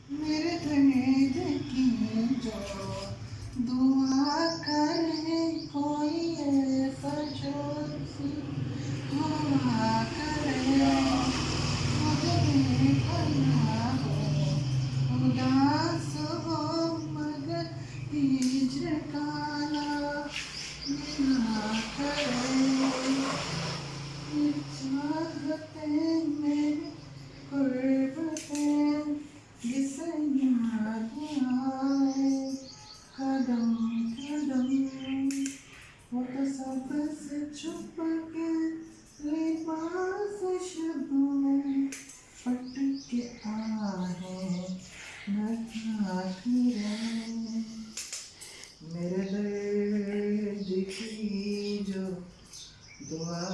मेरे दर्द की जो दुआ करे कोई ऐसा जो दुआ करे मुझे बेपनाह हो उदास हो मगर हिज्र का ना मिला करे चाहते मेरे गुर्बतें जिसे याद आए कदम कदम वो तो सबसे छुप के लिबास शब में पट के आए न क्या करे मेरे दर्द की जो दुआ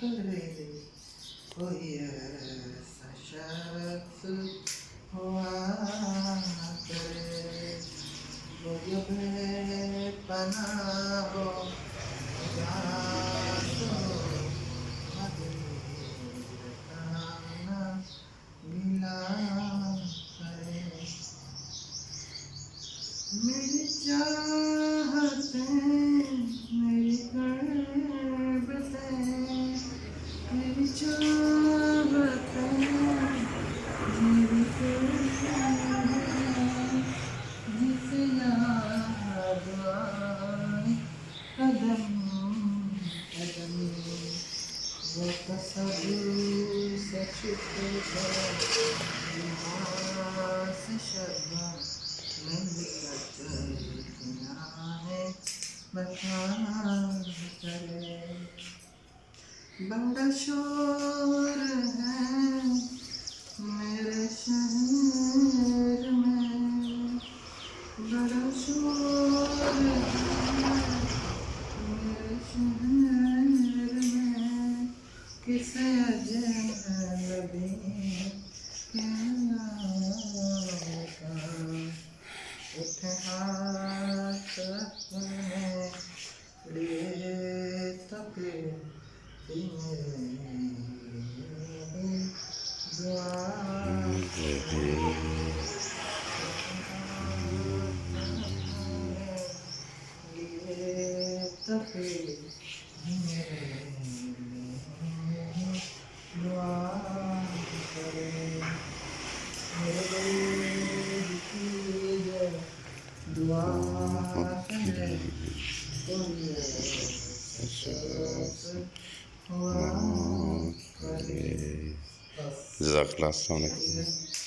करे कोई ऐसा शख्स हुआ करे वो जो बेपनाह हो उदास हो मगर हिज्र मिला करे मेरी चाहतें मेरी गुर्बतें मेरी चाहतें मेरी गुर्बतें जिसे याद आए कदम कदम वो तस्वीर से छुप गए लिबास शबा में लिपट गया है बता करे बड़ा शोर है मेरे शहर में बड़ा शोर है मेरे शहर में किसे अजनबी के नाम का उठे हाथ अपने लिए तक दुआ करे कोई जज़ाकल्लाह। अस्सलाम वालेकुम।